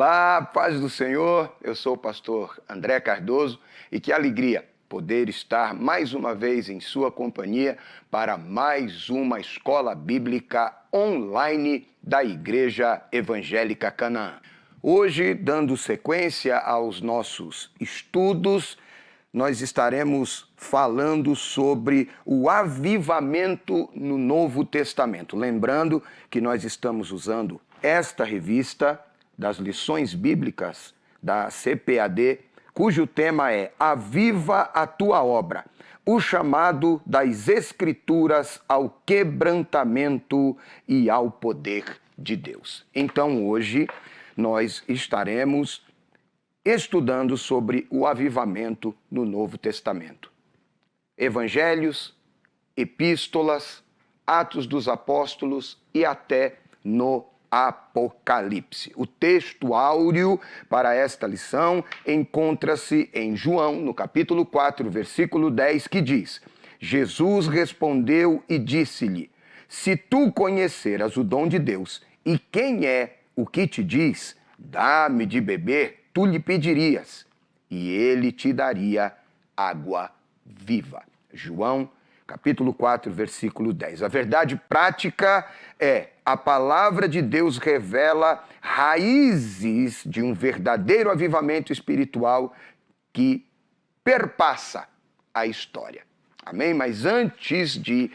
Olá, paz do Senhor, eu sou o pastor André Cardoso e que alegria poder estar mais uma vez em sua companhia para mais uma escola bíblica online da Igreja Evangélica Canaã. Hoje, dando sequência aos nossos estudos, nós estaremos falando sobre o avivamento no Novo Testamento. Lembrando que nós estamos usando esta revista das lições bíblicas da CPAD, cujo tema é Aviva a Tua Obra, o chamado das Escrituras ao quebrantamento e ao poder de Deus. Então hoje nós estaremos estudando sobre o avivamento no Novo Testamento. Evangelhos, epístolas, Atos dos Apóstolos e até no Apocalipse. O texto áureo para esta lição encontra-se em João, no capítulo 4, versículo 10, que diz: Jesus respondeu e disse-lhe: se tu conheceras o dom de Deus e quem é o que te diz, dá-me de beber, tu lhe pedirias, e ele te daria água viva. João, capítulo 4, versículo 10. A verdade prática é: a palavra de Deus revela raízes de um verdadeiro avivamento espiritual que perpassa a história. Amém? Mas antes de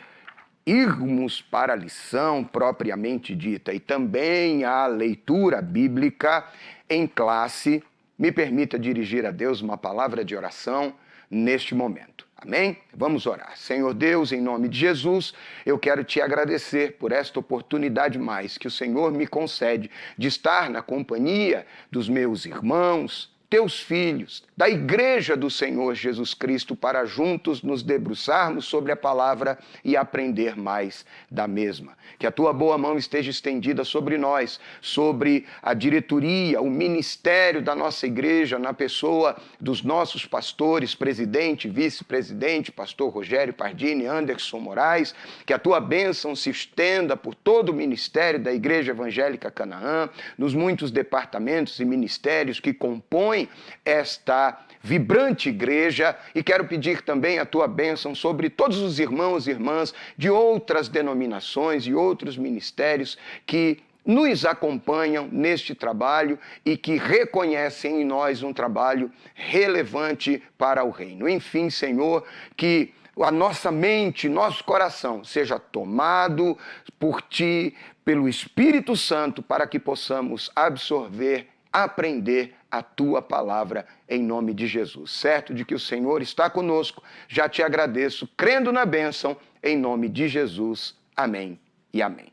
irmos para a lição propriamente dita e também a leitura bíblica em classe, me permita dirigir a Deus uma palavra de oração neste momento. Amém? Vamos orar. Senhor Deus, em nome de Jesus, eu quero te agradecer por esta oportunidade mais que o Senhor me concede de estar na companhia dos meus irmãos, teus filhos, da Igreja do Senhor Jesus Cristo, para juntos nos debruçarmos sobre a palavra e aprender mais da mesma. Que a tua boa mão esteja estendida sobre nós, sobre a diretoria, o ministério da nossa igreja, na pessoa dos nossos pastores, presidente, vice-presidente, pastor Rogério Pardini, Anderson Moraes. Que a tua bênção se estenda por todo o ministério da Igreja Evangélica Canaã, nos muitos departamentos e ministérios que compõem esta vibrante igreja, e quero pedir também a tua bênção sobre todos os irmãos e irmãs de outras denominações e outros ministérios que nos acompanham neste trabalho e que reconhecem em nós um trabalho relevante para o reino. Enfim, Senhor, que a nossa mente, nosso coração seja tomado por Ti, pelo Espírito Santo, para que possamos absorver, aprender a Tua palavra em nome de Jesus. Certo de que o Senhor está conosco, já te agradeço, crendo na bênção, em nome de Jesus. Amém e amém.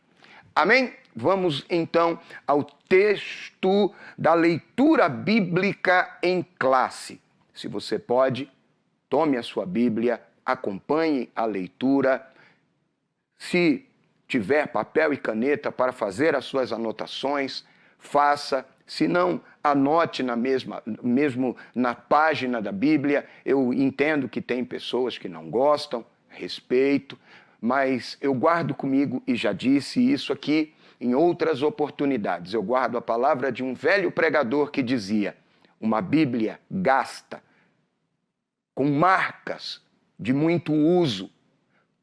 Amém? Vamos então ao texto da leitura bíblica em classe. Se você pode, tome a sua Bíblia, acompanhe a leitura. Se tiver papel e caneta para fazer as suas anotações, faça. Se não, anote mesmo na página da Bíblia. Eu entendo que tem pessoas que não gostam, respeito, mas eu guardo comigo, e já disse isso aqui em outras oportunidades, eu guardo a palavra de um velho pregador que dizia: uma Bíblia gasta, com marcas de muito uso,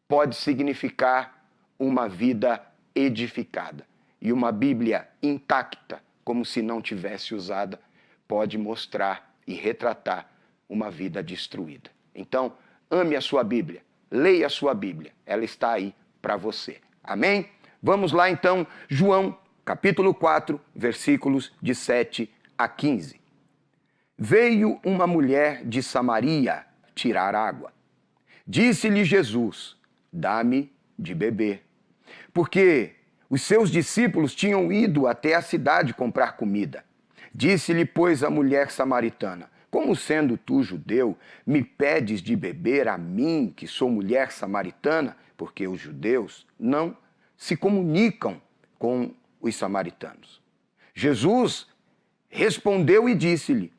pode significar uma vida edificada. E uma Bíblia intacta, como se não tivesse usada, pode mostrar e retratar uma vida destruída. Então, ame a sua Bíblia, leia a sua Bíblia, ela está aí para você. Amém? Vamos lá então, João, capítulo 4, versículos de 7 a 15. Veio uma mulher de Samaria tirar água. Disse-lhe Jesus: dá-me de beber. Porque os seus discípulos tinham ido até a cidade comprar comida. Disse-lhe, pois, a mulher samaritana: como sendo tu judeu, me pedes de beber a mim, que sou mulher samaritana? Porque os judeus não se comunicam com os samaritanos. Jesus respondeu e disse-lhe: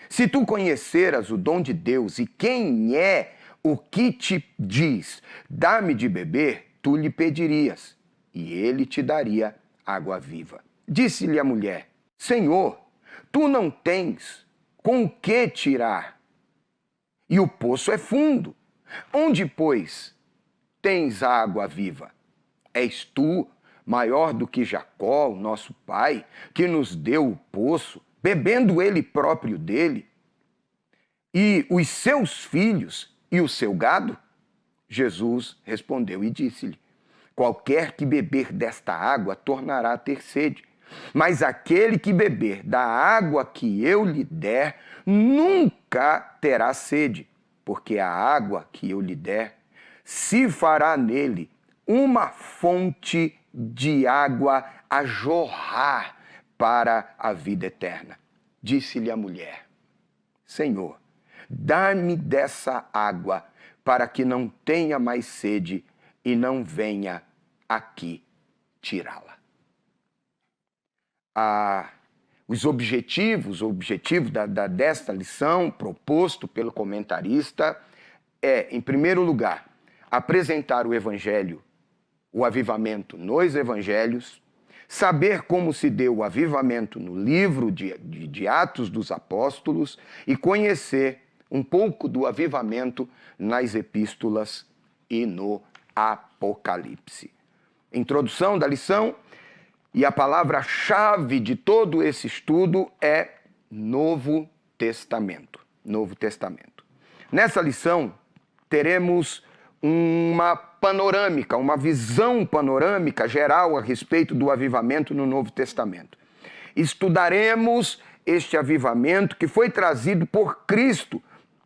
se tu conheceras o dom de Deus e quem é o que te diz, dá-me de beber, tu lhe pedirias, e ele te daria água viva. Disse-lhe a mulher: Senhor, tu não tens com o que tirar, e o poço é fundo. Onde, pois, tens água viva? És tu maior do que Jacó, o nosso pai, que nos deu o poço, bebendo ele próprio dele, e os seus filhos e o seu gado? Jesus respondeu e disse-lhe: qualquer que beber desta água tornará a ter sede, mas aquele que beber da água que eu lhe der nunca terá sede, porque a água que eu lhe der se fará nele uma fonte de água a jorrar para a vida eterna. Disse-lhe a mulher: Senhor, dá-me dessa água para que não tenha mais sede e não venha aqui tirá-la. Os objetivos desta lição, proposto pelo comentarista, é, em primeiro lugar, apresentar o Evangelho, o avivamento nos Evangelhos, saber como se deu o avivamento no livro de Atos dos Apóstolos e conhecer um pouco do avivamento nas epístolas e no Apocalipse. Introdução da lição, e a palavra-chave de todo esse estudo é Novo Testamento. Novo Testamento. Nessa lição, teremos uma panorâmica, uma visão panorâmica geral a respeito do avivamento no Novo Testamento. Estudaremos este avivamento que foi trazido por Cristo,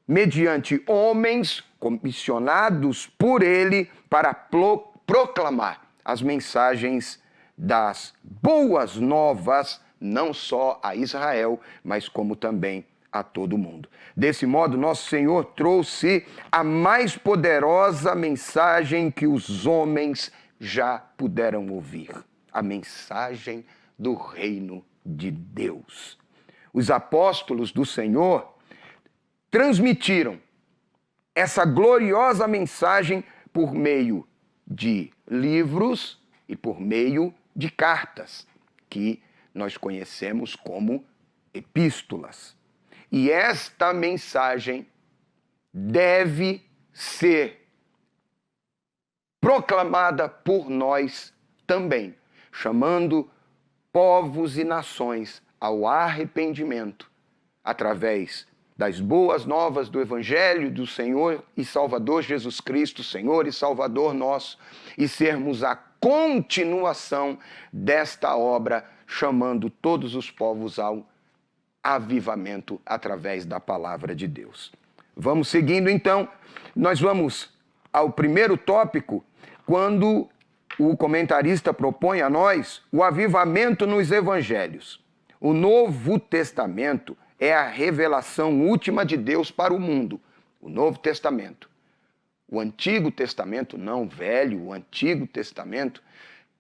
mediante homens comissionados por ele para proclamar as mensagens das boas novas, não só a Israel, mas como também a todo mundo. Desse modo, nosso Senhor trouxe a mais poderosa mensagem que os homens já puderam ouvir, a mensagem do reino de Deus. Os apóstolos do Senhor transmitiram essa gloriosa mensagem por meio de livros e por meio de cartas, que nós conhecemos como epístolas. E esta mensagem deve ser proclamada por nós também, chamando povos e nações ao arrependimento, através das boas novas do Evangelho do Senhor e Salvador Jesus Cristo, Senhor e Salvador nosso, e sermos a continuação desta obra, chamando todos os povos ao avivamento através da palavra de Deus. Vamos seguindo então, nós vamos ao primeiro tópico, quando o comentarista propõe a nós o avivamento nos evangelhos. O Novo Testamento é a revelação última de Deus para o mundo, o Novo Testamento. O Antigo Testamento, não o Velho, o Antigo Testamento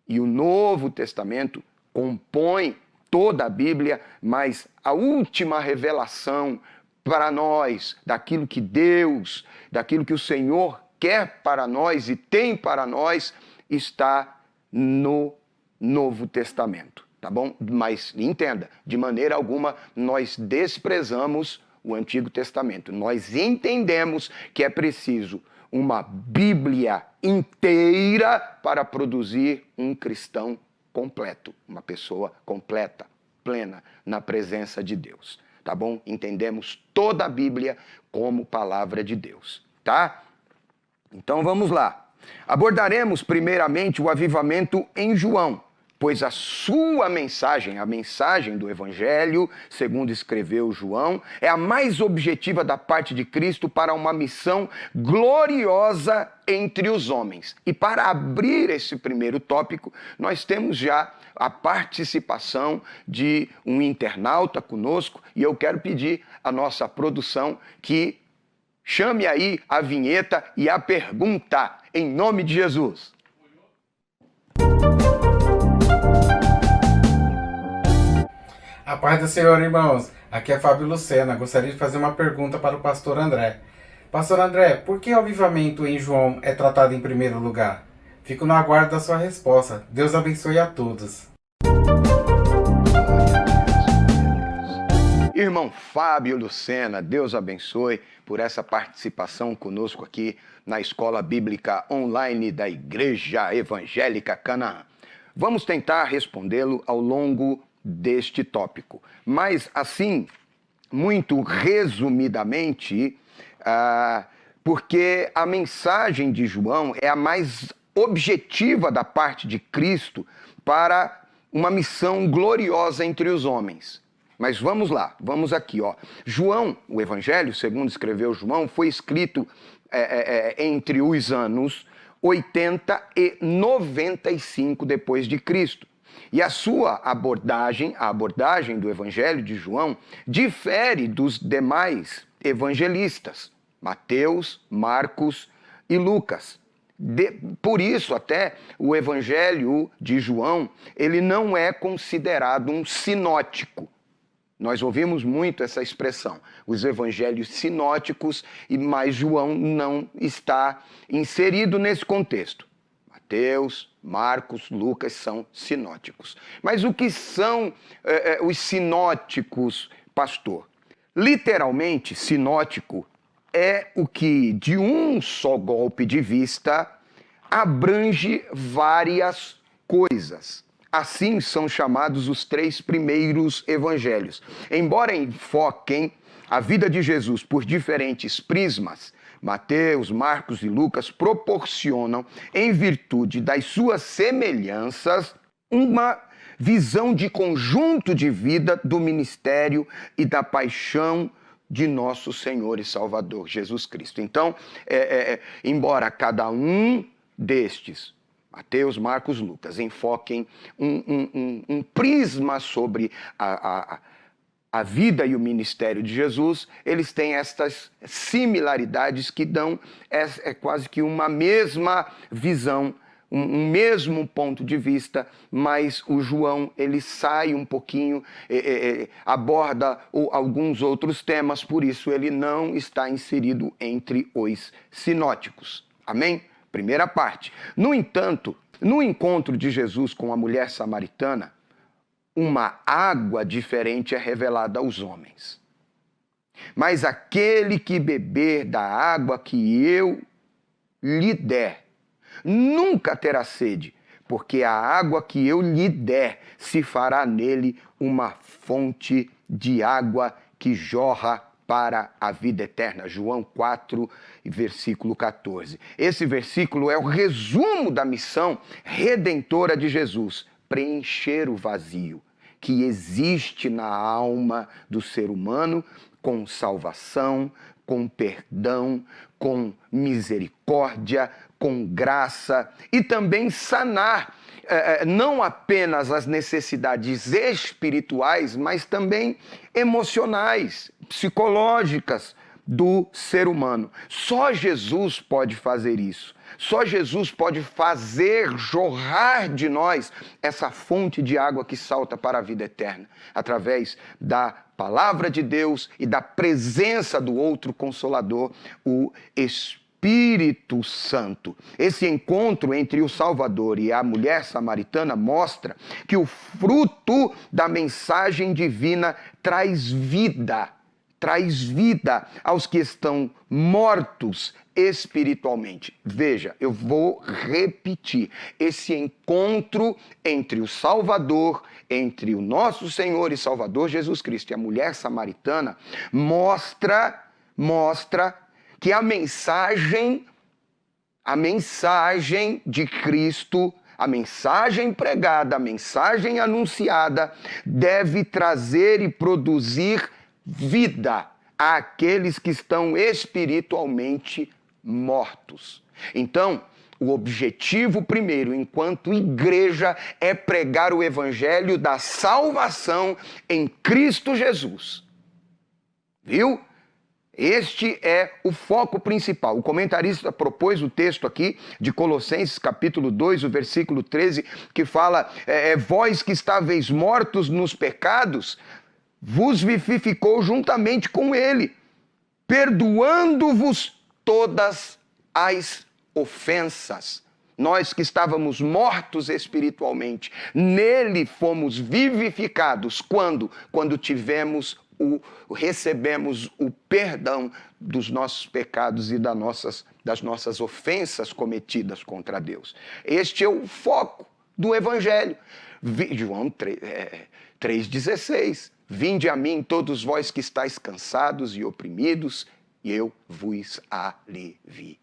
e o Novo Testamento compõem toda a Bíblia, mas a última revelação para nós, daquilo que Deus, daquilo que o Senhor quer para nós e tem para nós, está no Novo Testamento, tá bom? Mas entenda, de maneira alguma nós desprezamos o Antigo Testamento. Nós entendemos que é preciso uma Bíblia inteira para produzir um cristão completo, uma pessoa completa, plena na presença de Deus, tá bom? Entendemos toda a Bíblia como palavra de Deus, tá? Então vamos lá. Abordaremos primeiramente o avivamento em João, pois a sua mensagem, a mensagem do Evangelho, segundo escreveu João, é a mais objetiva da parte de Cristo para uma missão gloriosa entre os homens. E para abrir esse primeiro tópico, nós temos já a participação de um internauta conosco, e eu quero pedir à nossa produção que chame aí a vinheta e a pergunta, em nome de Jesus. A paz do Senhor, irmãos. Aqui é Fábio Lucena. Gostaria de fazer uma pergunta para o pastor André. Pastor André, por que o avivamento em João é tratado em primeiro lugar? Fico no aguardo da sua resposta. Deus abençoe a todos. Irmão Fábio Lucena, Deus abençoe por essa participação conosco aqui na Escola Bíblica Online da Igreja Evangélica Canaã. Vamos tentar respondê-lo ao longo deste tópico, mas assim, muito resumidamente, porque a mensagem de João é a mais objetiva da parte de Cristo para uma missão gloriosa entre os homens. Mas vamos lá, vamos aqui, ó. João, o Evangelho, segundo escreveu João, foi escrito entre os anos 80 e 95 depois de Cristo. E a sua abordagem, a abordagem do Evangelho de João, difere dos demais evangelistas, Mateus, Marcos e Lucas. Por isso, até o Evangelho de João, ele não é considerado um sinótico. Nós ouvimos muito essa expressão, os evangelhos sinóticos, mas João não está inserido nesse contexto. Mateus, Marcos, Lucas são sinóticos. Mas o que são os sinóticos, pastor? Literalmente, sinótico é o que, de um só golpe de vista, abrange várias coisas. Assim são chamados os 3 primeiros evangelhos. Embora enfoquem a vida de Jesus por diferentes prismas, Mateus, Marcos e Lucas proporcionam, em virtude das suas semelhanças, uma visão de conjunto de vida do ministério e da paixão de nosso Senhor e Salvador, Jesus Cristo. Então, embora cada um destes, Mateus, Marcos, Lucas, enfoquem um prisma sobre a vida e o ministério de Jesus, eles têm estas similaridades que dão quase que uma mesma visão, um mesmo ponto de vista, mas o João, ele sai um pouquinho, aborda alguns outros temas, por isso ele não está inserido entre os sinóticos. Amém? Primeira parte. No entanto, no encontro de Jesus com a mulher samaritana, uma água diferente é revelada aos homens. Mas aquele que beber da água que eu lhe der, nunca terá sede, porque a água que eu lhe der se fará nele uma fonte de água que jorra para a vida eterna. João 4, versículo 14. Esse versículo é o resumo da missão redentora de Jesus, preencher o vazio que existe na alma do ser humano com salvação, com perdão, com misericórdia, com graça e também sanar não apenas as necessidades espirituais, mas também emocionais, psicológicas do ser humano. Só Jesus pode fazer isso. Só Jesus pode fazer jorrar de nós essa fonte de água que salta para a vida eterna, através da palavra de Deus e da presença do outro Consolador, o Espírito Santo. Esse encontro entre o Salvador e a mulher samaritana mostra que o fruto da mensagem divina traz vida aos que estão mortos espiritualmente. Veja, eu vou repetir. Esse encontro entre o Salvador, entre o nosso Senhor e Salvador Jesus Cristo e a mulher samaritana, mostra que a mensagem de Cristo, a mensagem pregada, a mensagem anunciada, deve trazer e produzir vida àqueles que estão espiritualmente mortos. Então, o objetivo primeiro, enquanto igreja, é pregar o evangelho da salvação em Cristo Jesus. Viu? Este é o foco principal. O comentarista propôs o texto aqui de Colossenses capítulo 2, o versículo 13, que fala, vós que estáveis mortos nos pecados, vos vivificou juntamente com ele, perdoando-vos todas as ofensas. Nós que estávamos mortos espiritualmente, nele fomos vivificados. Quando? Quando tivemos recebemos o perdão dos nossos pecados e das nossas ofensas cometidas contra Deus. Este é o foco do Evangelho. João 3,16. Vinde a mim todos vós que estáis cansados e oprimidos, e eu vos aliviarei.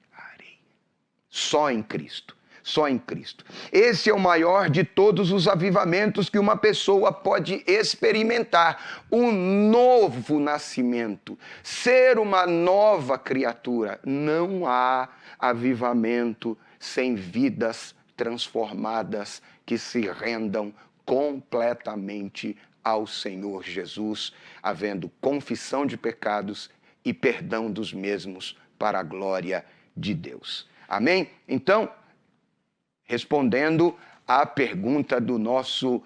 Só em Cristo. Só em Cristo. Esse é o maior de todos os avivamentos que uma pessoa pode experimentar. Um novo nascimento. Ser uma nova criatura. Não há avivamento sem vidas transformadas que se rendam completamente ao Senhor Jesus, havendo confissão de pecados e perdão dos mesmos para a glória de Deus. Amém? Então, respondendo à pergunta do nosso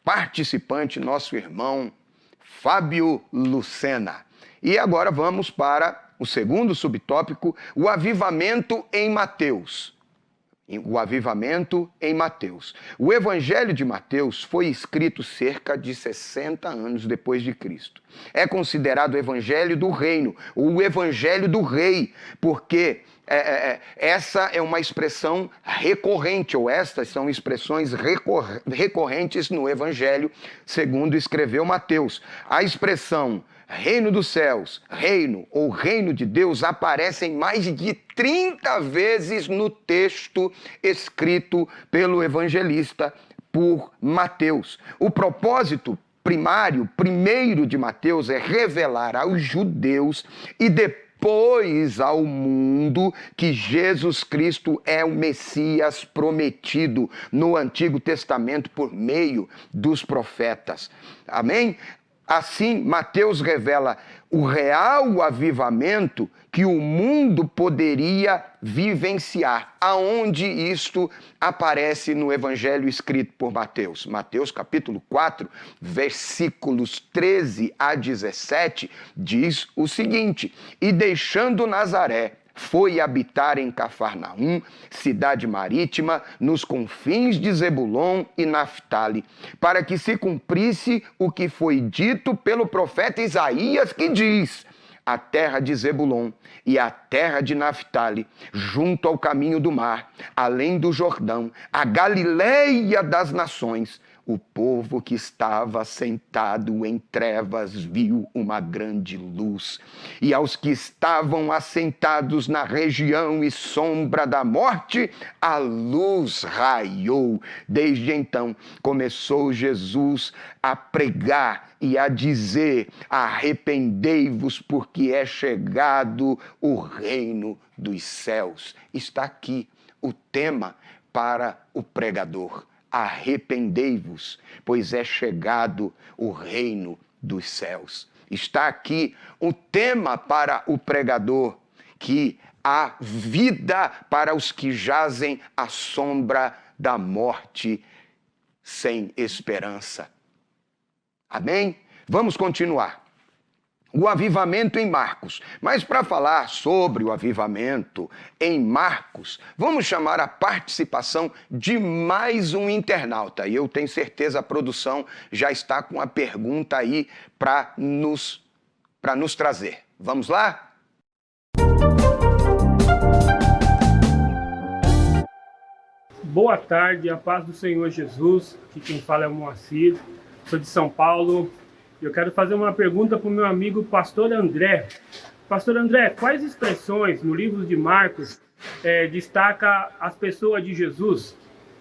participante, nosso irmão Fábio Lucena. E agora vamos para o segundo subtópico, o avivamento em Mateus. O avivamento em Mateus. O Evangelho de Mateus foi escrito cerca de 60 anos depois de Cristo. É considerado o Evangelho do Reino, o Evangelho do Rei, porque essa é uma expressão recorrente, ou estas são expressões recorrentes no Evangelho, segundo escreveu Mateus. A expressão reino dos céus, reino ou reino de Deus aparecem mais de 30 vezes no texto escrito pelo evangelista por Mateus. O propósito primeiro de Mateus é revelar aos judeus e depois ao mundo que Jesus Cristo é o Messias prometido no Antigo Testamento por meio dos profetas. Amém? Assim, Mateus revela o real avivamento que o mundo poderia vivenciar. Aonde isto aparece no Evangelho escrito por Mateus? Mateus capítulo 4, versículos 13 a 17, diz o seguinte: E deixando Nazaré, foi habitar em Cafarnaum, cidade marítima, nos confins de Zebulon e Naftali, para que se cumprisse o que foi dito pelo profeta Isaías, que diz: a terra de Zebulon e a terra de Naftali, junto ao caminho do mar, além do Jordão, a Galileia das nações. O povo que estava sentado em trevas viu uma grande luz. E aos que estavam assentados na região e sombra da morte, a luz raiou. Desde então começou Jesus a pregar e a dizer: arrependei-vos, porque é chegado o reino dos céus. Está aqui o tema para o pregador. Arrependei-vos, pois é chegado o reino dos céus. Está aqui o tema para o pregador, que há vida para os que jazem à sombra da morte sem esperança. Amém? Vamos continuar. O avivamento em Marcos. Mas para falar sobre o avivamento em Marcos, vamos chamar a participação de mais um internauta. E eu tenho certeza a produção já está com a pergunta aí para nos trazer. Vamos lá? Boa tarde, a paz do Senhor Jesus. Aqui quem fala é o Moacir, sou de São Paulo. Eu quero fazer uma pergunta para o meu amigo Pastor André. Pastor André, quais expressões no livro de Marcos destaca as pessoas de Jesus?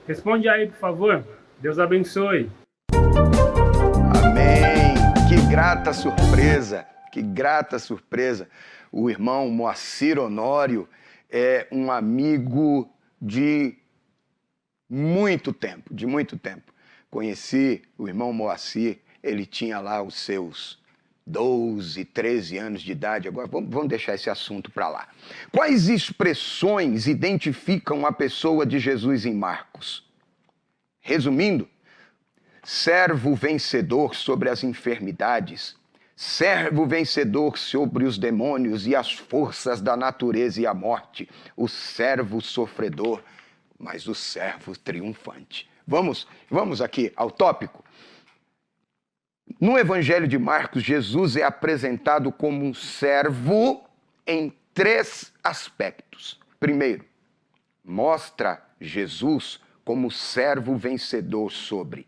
Responde aí, por favor. Deus abençoe. Amém. Que grata surpresa, que grata surpresa. O irmão Moacir Honório é um amigo de muito tempo. Conheci o irmão Moacir. Ele tinha lá os seus 12, 13 anos de idade. Agora, vamos deixar esse assunto para lá. Quais expressões identificam a pessoa de Jesus em Marcos? Resumindo, servo vencedor sobre as enfermidades, servo vencedor sobre os demônios e as forças da natureza e a morte, o servo sofredor, mas o servo triunfante. Vamos aqui ao tópico. No Evangelho de Marcos, Jesus é apresentado como um servo em 3 aspectos. Primeiro, mostra Jesus como servo vencedor sobre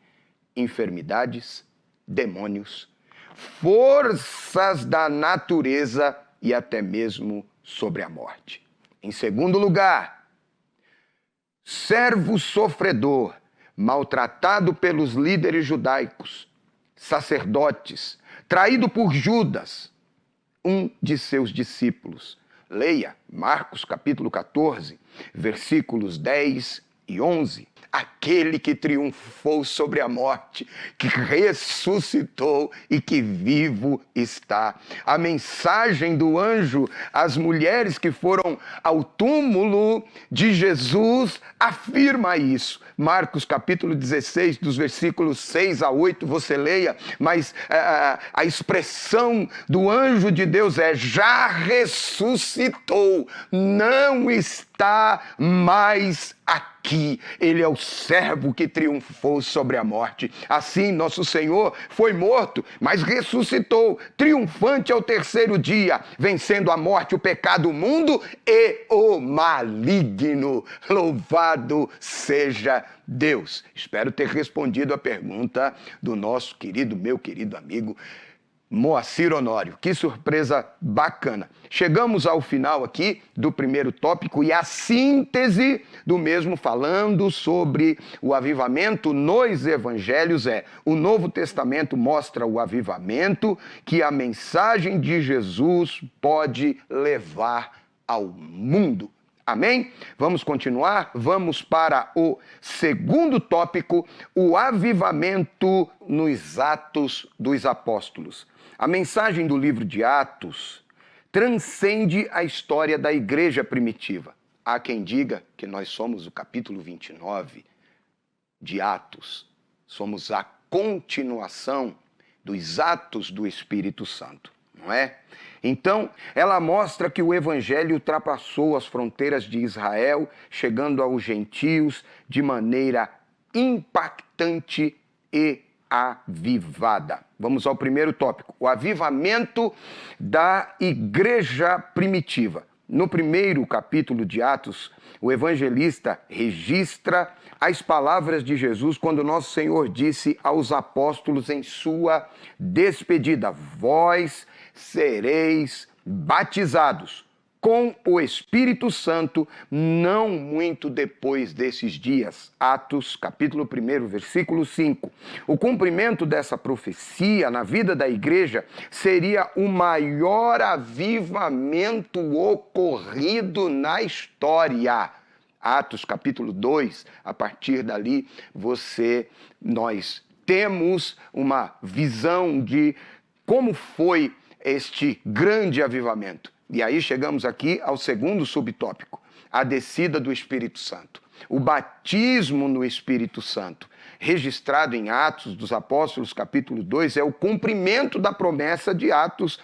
enfermidades, demônios, forças da natureza e até mesmo sobre a morte. Em segundo lugar, servo sofredor, maltratado pelos líderes judaicos, sacerdotes, traído por Judas, um de seus discípulos. Leia Marcos capítulo 14, versículos 10 e 11. Aquele que triunfou sobre a morte, que ressuscitou e que vivo está. A mensagem do anjo às mulheres que foram ao túmulo de Jesus afirma isso. Marcos capítulo 16, dos versículos 6 a 8, você leia, mas a expressão do anjo de Deus é: já ressuscitou, não está mais aqui. Ele é o servo que triunfou sobre a morte. Assim, nosso Senhor foi morto, mas ressuscitou, triunfante ao terceiro dia, vencendo a morte, o pecado, o mundo e o maligno. Louvado seja Deus. Espero ter respondido a pergunta do nosso querido, meu querido amigo Moacir Honório. Que surpresa bacana. Chegamos ao final aqui do primeiro tópico e a síntese do mesmo, falando sobre o avivamento nos evangelhos, o Novo Testamento mostra o avivamento que a mensagem de Jesus pode levar ao mundo. Amém? Vamos continuar? Vamos para o segundo tópico, o avivamento nos Atos dos Apóstolos. A mensagem do livro de Atos transcende a história da igreja primitiva. Há quem diga que nós somos o capítulo 29 de Atos. Somos a continuação dos Atos do Espírito Santo, não é? Então, ela mostra que o evangelho ultrapassou as fronteiras de Israel, chegando aos gentios de maneira impactante e avivada. Vamos ao primeiro tópico, o avivamento da igreja primitiva. No primeiro capítulo de Atos, o evangelista registra as palavras de Jesus quando nosso Senhor disse aos apóstolos em sua despedida: vós sereis batizados com o Espírito Santo não muito depois desses dias. Atos, capítulo 1, versículo 5. O cumprimento dessa profecia na vida da igreja seria o maior avivamento ocorrido na história. Atos, capítulo 2, a partir dali nós temos uma visão de como foi este grande avivamento. E aí chegamos aqui ao segundo subtópico, a descida do Espírito Santo. O batismo no Espírito Santo, registrado em Atos dos Apóstolos, capítulo 2, é o cumprimento da promessa de Atos,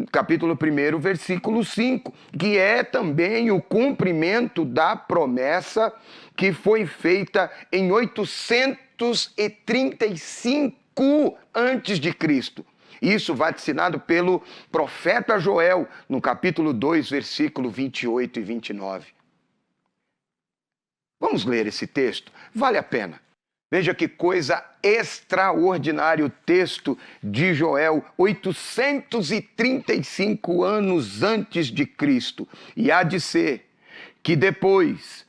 capítulo 1, versículo 5, que é também o cumprimento da promessa que foi feita em 835 antes de Cristo. Isso vaticinado pelo profeta Joel, no capítulo 2, versículo 28 e 29. Vamos ler esse texto? Vale a pena. Veja que coisa extraordinária o texto de Joel, 835 anos antes de Cristo. E há de ser que depois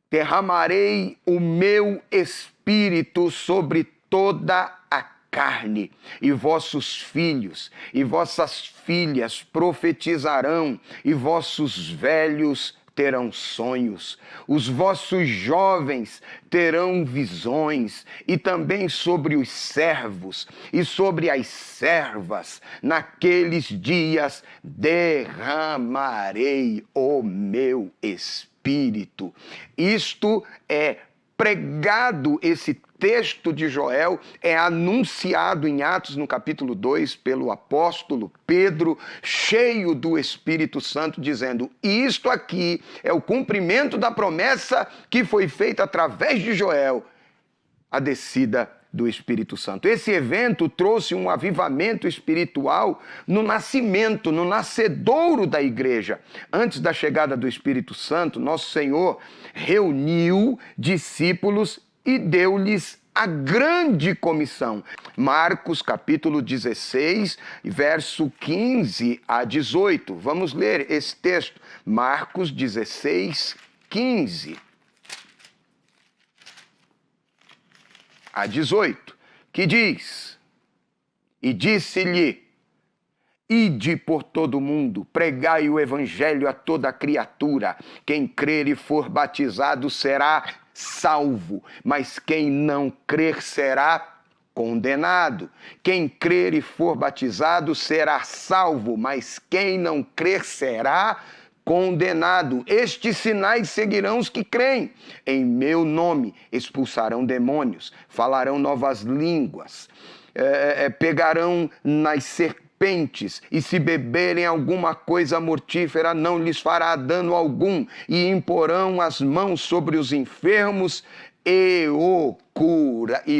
derramarei o meu espírito sobre toda a carne, e vossos filhos e vossas filhas profetizarão, e vossos velhos terão sonhos, os vossos jovens terão visões, e também sobre os servos e sobre as servas, naqueles dias derramarei o meu espírito. Isto é pregado, esse texto de Joel é anunciado em Atos, no capítulo 2, pelo apóstolo Pedro, cheio do Espírito Santo, dizendo: isto aqui é o cumprimento da promessa que foi feita através de Joel, a descida do Espírito Santo. Esse evento trouxe um avivamento espiritual no nascimento, no nascedouro da igreja. Antes da chegada do Espírito Santo, nosso Senhor reuniu discípulos e deu-lhes a grande comissão. Marcos capítulo 16, verso 15 a 18. Vamos ler esse texto. Marcos 16, 15 a 18, que diz: E disse-lhe: Ide por todo o mundo, pregai o evangelho a toda criatura. Quem crer e for batizado será salvo, mas quem não crer será condenado. Quem crer e for batizado será salvo, mas quem não crer será condenado. Estes sinais seguirão os que creem. Em meu nome expulsarão demônios, falarão novas línguas, pegarão nas serpentes, e se beberem alguma coisa mortífera não lhes fará dano algum, e imporão as mãos sobre os enfermos e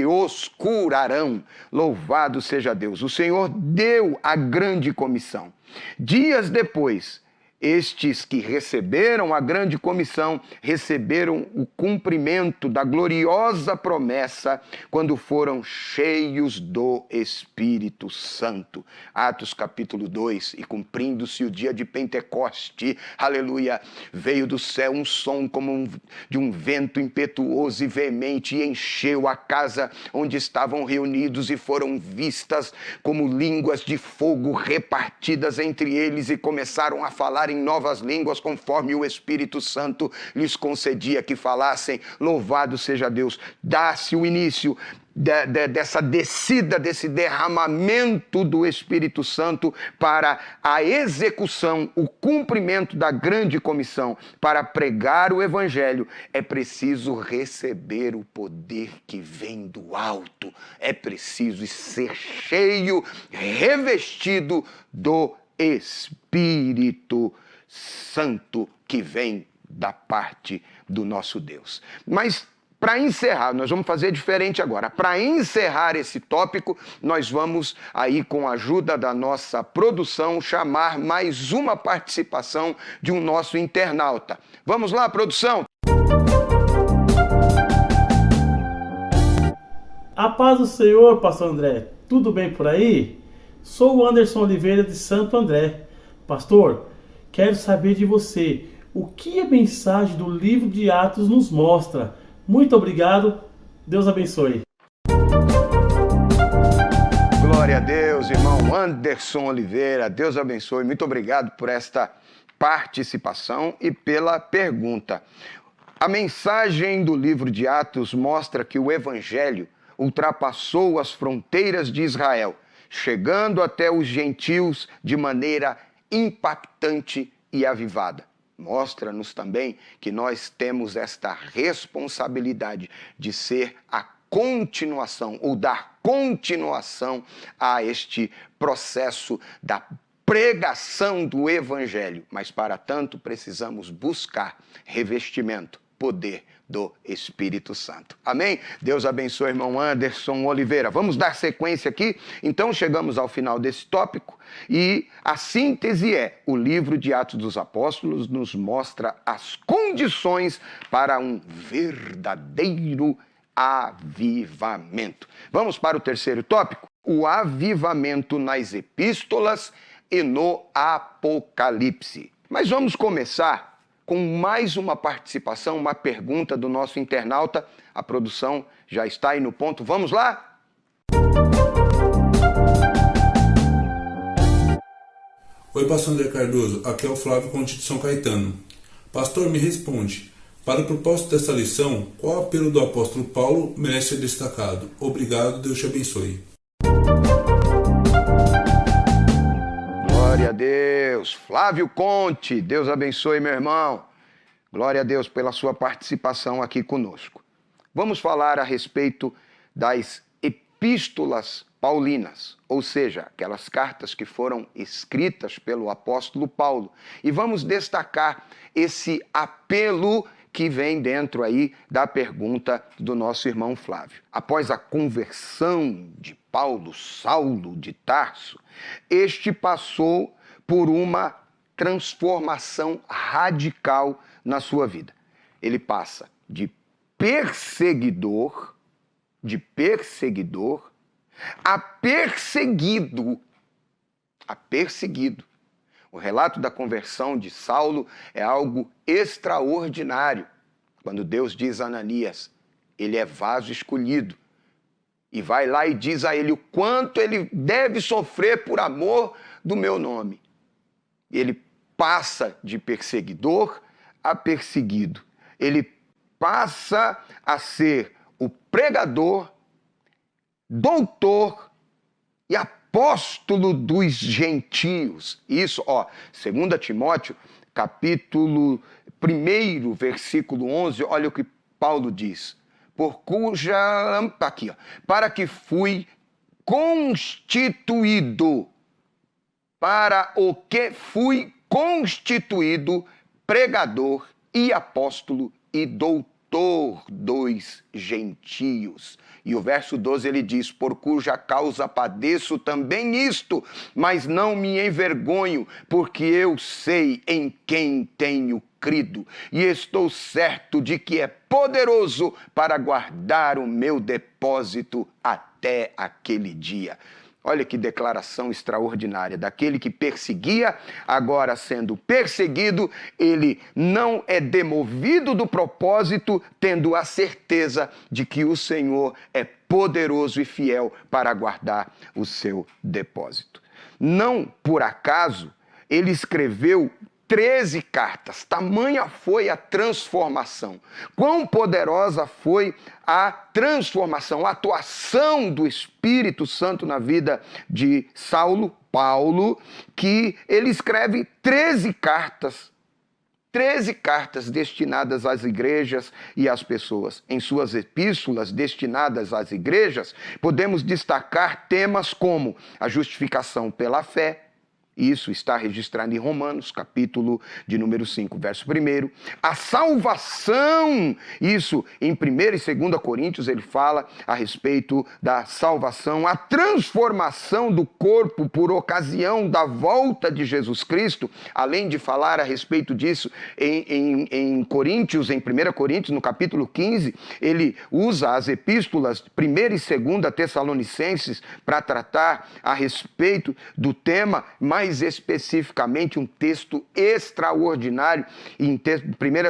os curarão. Louvado seja Deus. O Senhor deu a grande comissão. Dias depois, estes que receberam a grande comissão receberam o cumprimento da gloriosa promessa quando foram cheios do Espírito Santo. Atos capítulo 2, e cumprindo-se o dia de Pentecoste, aleluia, veio do céu um som como de um vento impetuoso e veemente e encheu a casa onde estavam reunidos, e foram vistas como línguas de fogo repartidas entre eles, e começaram a falar em novas línguas, conforme o Espírito Santo lhes concedia que falassem. Louvado seja Deus. Dá-se o início dessa descida, desse derramamento do Espírito Santo para a execução, o cumprimento da grande comissão. Para pregar o Evangelho, é preciso receber o poder que vem do alto. É preciso ser cheio, revestido do Espírito Santo que vem da parte do nosso Deus. Mas para encerrar, nós vamos fazer diferente agora. Para encerrar esse tópico, nós vamos aí, com a ajuda da nossa produção, chamar mais uma participação de um nosso internauta. Vamos lá, produção? A paz do Senhor, pastor André. Tudo bem por aí? Sou o Anderson Oliveira de Santo André. Pastor, quero saber de você, o que a mensagem do livro de Atos nos mostra? Muito obrigado, Deus abençoe. Glória a Deus, irmão Anderson Oliveira, Deus abençoe. Muito obrigado por esta participação e pela pergunta. A mensagem do livro de Atos mostra que o Evangelho ultrapassou as fronteiras de Israel, chegando até os gentios de maneira impactante e avivada. Mostra-nos também que nós temos esta responsabilidade de ser a continuação, ou dar continuação a este processo da pregação do Evangelho. Mas para tanto precisamos buscar revestimento, poder do Espírito Santo. Amém? Deus abençoe, irmão Anderson Oliveira. Vamos dar sequência aqui? Então chegamos ao final desse tópico e a síntese é: o livro de Atos dos Apóstolos nos mostra as condições para um verdadeiro avivamento. Vamos para o terceiro tópico: o avivamento nas epístolas e no Apocalipse. Mas vamos começar com mais uma participação, uma pergunta do nosso internauta. A produção já está aí no ponto. Vamos lá? Oi, pastor André Cardoso. Aqui é o Flávio Conte de São Caetano. Pastor, me responde. Para o propósito desta lição, qual apelo do apóstolo Paulo merece ser destacado? Obrigado, Deus te abençoe. Glória a Deus. Flávio Conte, Deus abençoe, meu irmão. Glória a Deus pela sua participação aqui conosco. Vamos falar a respeito das epístolas paulinas, ou seja, aquelas cartas que foram escritas pelo apóstolo Paulo. E vamos destacar esse apelo que vem dentro aí da pergunta do nosso irmão Flávio. Após a conversão de Paulo, Saulo de Tarso, este passou por uma transformação radical na sua vida. Ele passa de perseguidor a perseguido. O relato da conversão de Saulo é algo extraordinário. Quando Deus diz a Ananias, ele é vaso escolhido. E vai lá e diz a ele o quanto ele deve sofrer por amor do meu nome. Ele passa de perseguidor a perseguido. Ele passa a ser o pregador, doutor e apóstolo dos gentios. Isso, 2 Timóteo, capítulo 1, versículo 11, olha o que Paulo diz. Para que fui constituído, pregador e apóstolo e doutor dos gentios. E o verso 12 ele diz, por cuja causa padeço também isto, mas não me envergonho, porque eu sei em quem tenho crido, e estou certo de que é poderoso para guardar o meu depósito até aquele dia. Olha que declaração extraordinária, daquele que perseguia, agora sendo perseguido, ele não é demovido do propósito, tendo a certeza de que o Senhor é poderoso e fiel para guardar o seu depósito. Não por acaso, ele escreveu 13 cartas, tamanha foi a transformação. Quão poderosa foi a transformação, a atuação do Espírito Santo na vida de Saulo, Paulo, que ele escreve 13 cartas destinadas às igrejas e às pessoas. Em suas epístolas destinadas às igrejas, podemos destacar temas como a justificação pela fé. Isso está registrado em Romanos, capítulo de número 5, verso 1. A salvação, isso em 1 e 2 Coríntios ele fala a respeito da salvação, a transformação do corpo por ocasião da volta de Jesus Cristo, além de falar a respeito disso em Coríntios, em 1 Coríntios, no capítulo 15, ele usa as epístolas 1 e 2 Tessalonicenses para tratar a respeito do tema, mais especificamente um texto extraordinário em 1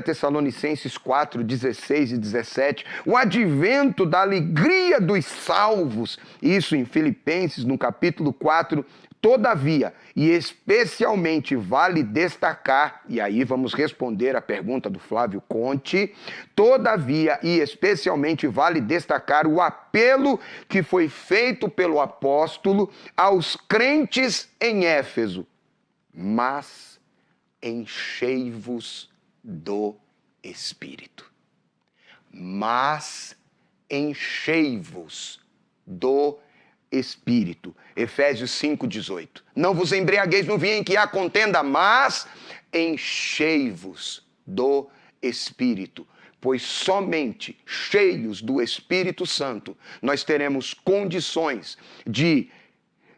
Tessalonicenses 4, 16 e 17, o advento da alegria dos salvos, isso em Filipenses, no capítulo 4, todavia, e especialmente vale destacar, e aí vamos responder a pergunta do Flávio Conte, todavia e especialmente vale destacar o apelo que foi feito pelo apóstolo aos crentes em Éfeso, mas enchei-vos do Espírito. Mas enchei-vos do Espírito. Efésios 5:18. Não vos embriagueis no vinho em que há contenda, mas enchei-vos do Espírito. Pois somente cheios do Espírito Santo nós teremos condições de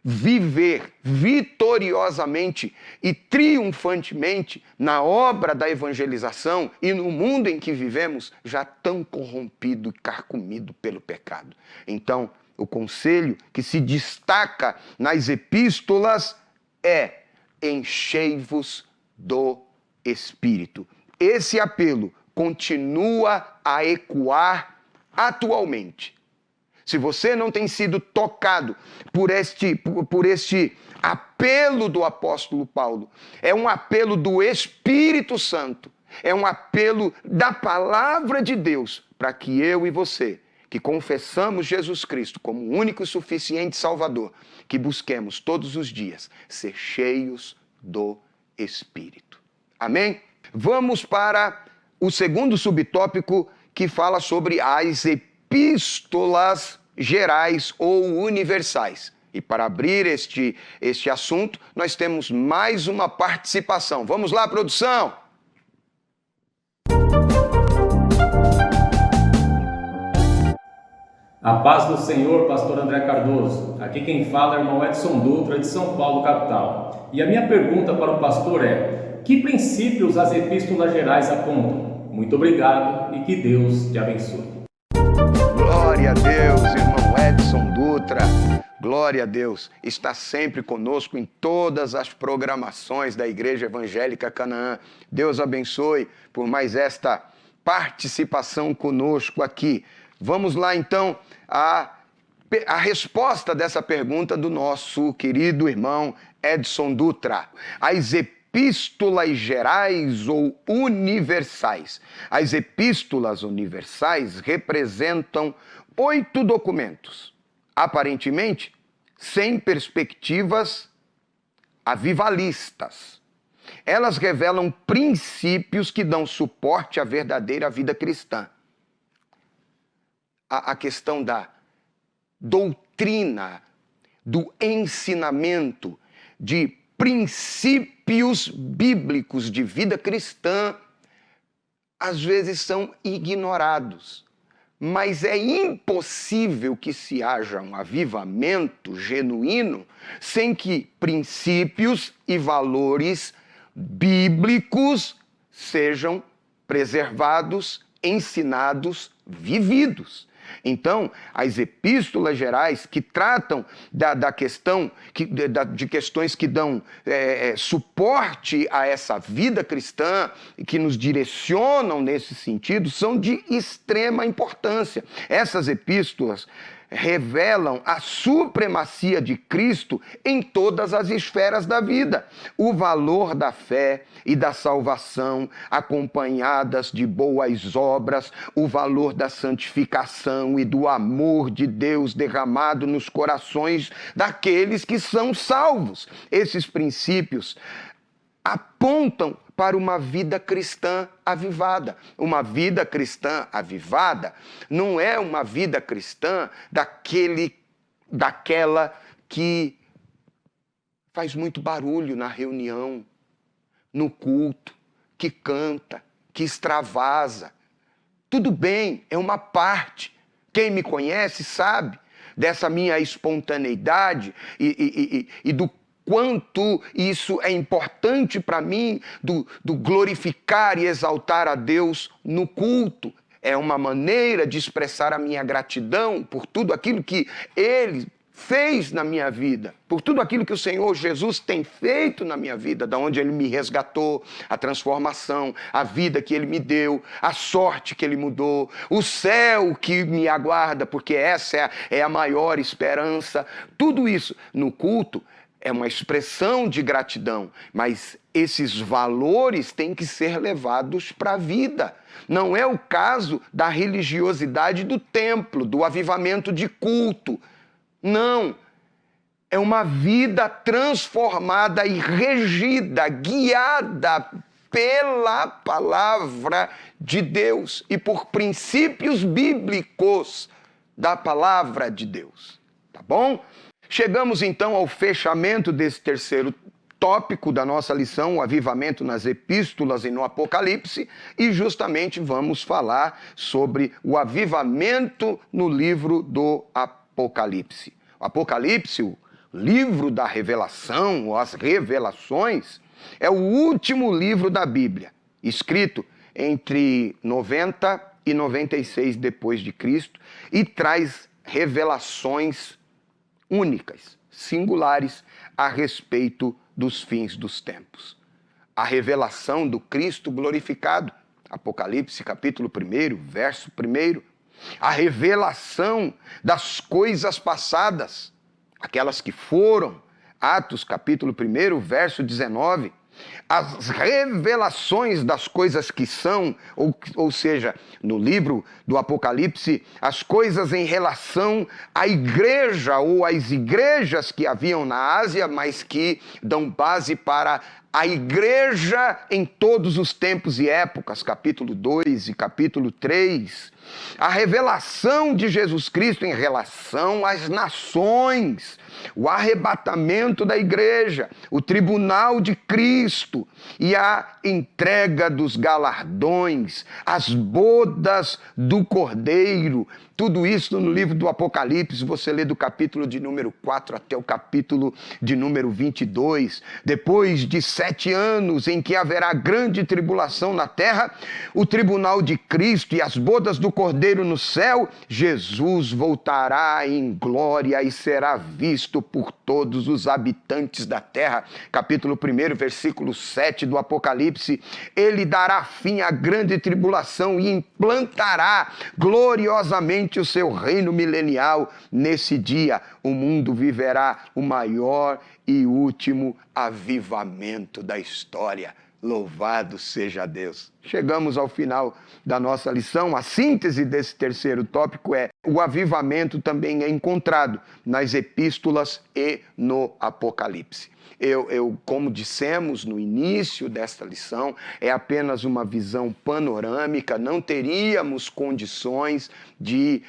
viver vitoriosamente e triunfantemente na obra da evangelização e no mundo em que vivemos já tão corrompido e carcomido pelo pecado. Então, o conselho que se destaca nas epístolas é: enchei-vos do Espírito. Esse apelo continua a ecoar atualmente. Se você não tem sido tocado por este apelo do apóstolo Paulo, é um apelo do Espírito Santo, é um apelo da palavra de Deus para que eu e você, que confessamos Jesus Cristo como o único e suficiente Salvador, que busquemos todos os dias ser cheios do Espírito. Amém? Vamos para o segundo subtópico, que fala sobre as epístolas gerais ou universais. E para abrir este assunto, nós temos mais uma participação. Vamos lá, produção! A paz do Senhor, pastor André Cardoso. Aqui quem fala é o irmão Edson Dutra, de São Paulo, capital. E a minha pergunta para o pastor é: que princípios as epístolas gerais apontam? Muito obrigado e que Deus te abençoe. Glória a Deus, irmão Edson Dutra. Glória a Deus. Está sempre conosco em todas as programações da Igreja Evangélica Canaã. Deus abençoe por mais esta participação conosco aqui. Vamos lá então a resposta dessa pergunta do nosso querido irmão Edson Dutra. As epístolas gerais ou universais. As epístolas universais representam 8 documentos, aparentemente sem perspectivas avivalistas. Elas revelam princípios que dão suporte à verdadeira vida cristã. A questão da doutrina, do ensinamento, de princípios bíblicos de vida cristã, às vezes são ignorados. Mas é impossível que se haja um avivamento genuíno sem que princípios e valores bíblicos sejam preservados, ensinados, vividos. Então, as epístolas gerais que tratam da questão, de questões que dão suporte a essa vida cristã e que nos direcionam nesse sentido, são de extrema importância. Essas epístolas revelam a supremacia de Cristo em todas as esferas da vida. O valor da fé e da salvação, acompanhadas de boas obras, o valor da santificação e do amor de Deus derramado nos corações daqueles que são salvos. Esses princípios apontam para uma vida cristã avivada. Uma vida cristã avivada não é uma vida cristã daquela que faz muito barulho na reunião, no culto, que canta, que extravasa. Tudo bem, é uma parte. Quem me conhece sabe dessa minha espontaneidade e do quanto isso é importante para mim, do glorificar e exaltar a Deus no culto. É uma maneira de expressar a minha gratidão por tudo aquilo que Ele fez na minha vida, por tudo aquilo que o Senhor Jesus tem feito na minha vida, da onde Ele me resgatou, a transformação, a vida que Ele me deu, a sorte que Ele mudou, o céu que me aguarda, porque essa é a maior esperança. Tudo isso no culto é uma expressão de gratidão, mas esses valores têm que ser levados para a vida. Não é o caso da religiosidade do templo, do avivamento de culto. Não. É uma vida transformada e regida, guiada pela palavra de Deus e por princípios bíblicos da palavra de Deus. Tá bom? Chegamos então ao fechamento desse terceiro tópico da nossa lição, o avivamento nas epístolas e no Apocalipse, e justamente vamos falar sobre o avivamento no livro do Apocalipse. O Apocalipse, o livro da revelação, ou as revelações, é o último livro da Bíblia, escrito entre 90 e 96 depois de Cristo, e traz revelações únicas, singulares, a respeito dos fins dos tempos. A revelação do Cristo glorificado, Apocalipse capítulo 1, verso 1. A revelação das coisas passadas, aquelas que foram, Atos capítulo 1, verso 19. As revelações das coisas que são, ou seja, no livro do Apocalipse, as coisas em relação à igreja ou às igrejas que haviam na Ásia, mas que dão base para A igreja em todos os tempos e épocas, capítulo 2 e capítulo 3, a revelação de Jesus Cristo em relação às nações, o arrebatamento da igreja, o tribunal de Cristo e a entrega dos galardões, as bodas do Cordeiro, tudo isso no livro do Apocalipse. Você lê do capítulo de número 4 até o capítulo de número 22. Depois de 7 anos em que haverá grande tribulação na terra, o tribunal de Cristo e as bodas do Cordeiro no céu, Jesus voltará em glória e será visto por todos os habitantes da terra. Capítulo 1, versículo 7 do Apocalipse. Ele dará fim à grande tribulação e implantará gloriosamente o seu reino milenial. Nesse dia, o mundo viverá o maior e último avivamento da história. Louvado seja Deus. Chegamos ao final da nossa lição. A síntese desse terceiro tópico é: o avivamento também é encontrado nas epístolas e no Apocalipse. Como dissemos no início desta lição, é apenas uma visão panorâmica, não teríamos condições de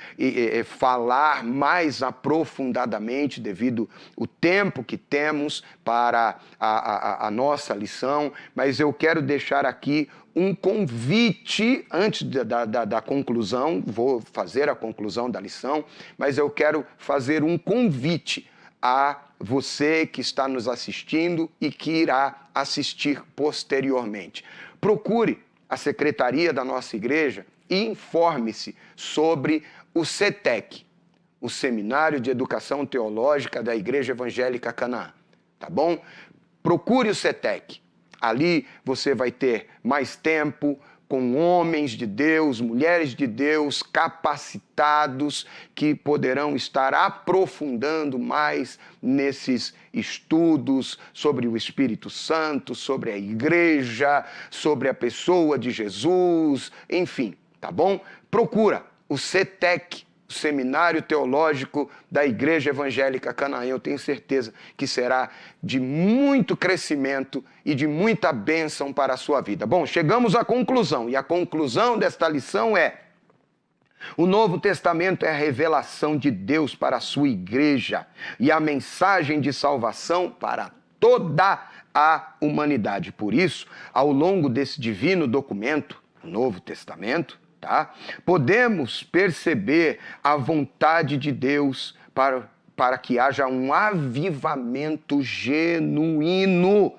falar mais aprofundadamente devido ao tempo que temos para a nossa lição, mas eu quero deixar aqui um convite, antes da conclusão, vou fazer a conclusão da lição, mas eu quero fazer um convite a você que está nos assistindo e que irá assistir posteriormente. Procure a secretaria da nossa igreja e informe-se sobre o CETEC, o Seminário de Educação Teológica da Igreja Evangélica Canaã, tá bom? Procure o CETEC. Ali você vai ter mais tempo com homens de Deus, mulheres de Deus capacitados que poderão estar aprofundando mais nesses estudos sobre o Espírito Santo, sobre a igreja, sobre a pessoa de Jesus, enfim, tá bom? Procura o CETEC, o Seminário Teológico da Igreja Evangélica Canaã. Eu tenho certeza que será de muito crescimento e de muita bênção para a sua vida. Bom, chegamos à conclusão, e a conclusão desta lição é: o Novo Testamento é a revelação de Deus para a sua igreja e a mensagem de salvação para toda a humanidade. Por isso, ao longo desse divino documento, o Novo Testamento, podemos perceber a vontade de Deus para que haja um avivamento genuíno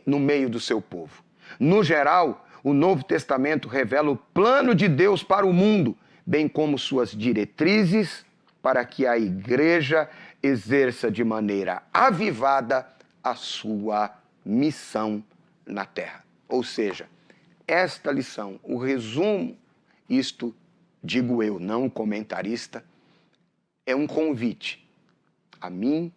no meio do seu povo. No geral, o Novo Testamento revela o plano de Deus para o mundo, bem como suas diretrizes para que a igreja exerça de maneira avivada a sua missão na terra. Ou seja, esta lição, o resumo, isto digo eu, não comentarista, é um convite a mim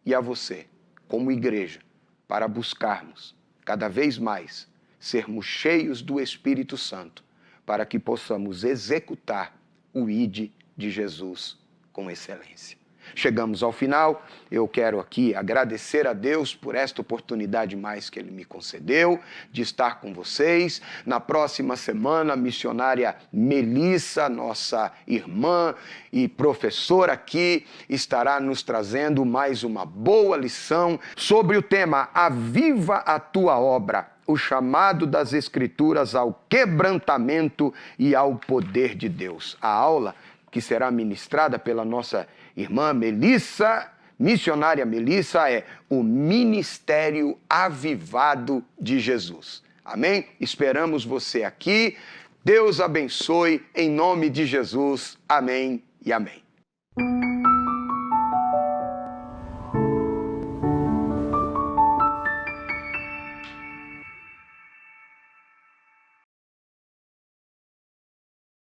e a você, como igreja, para buscarmos cada vez mais sermos cheios do Espírito Santo, para que possamos executar o ID de Jesus com excelência. Chegamos ao final. Eu quero aqui agradecer a Deus por esta oportunidade mais que Ele me concedeu de estar com vocês. Na próxima semana, a missionária Melissa, nossa irmã e professora aqui, estará nos trazendo mais uma boa lição sobre o tema Aviva a Tua Obra, o chamado das Escrituras ao quebrantamento e ao poder de Deus. A aula que será ministrada pela nossa irmã Melissa, missionária Melissa, é o Ministério Avivado de Jesus. Amém? Esperamos você aqui. Deus abençoe em nome de Jesus. Amém e amém.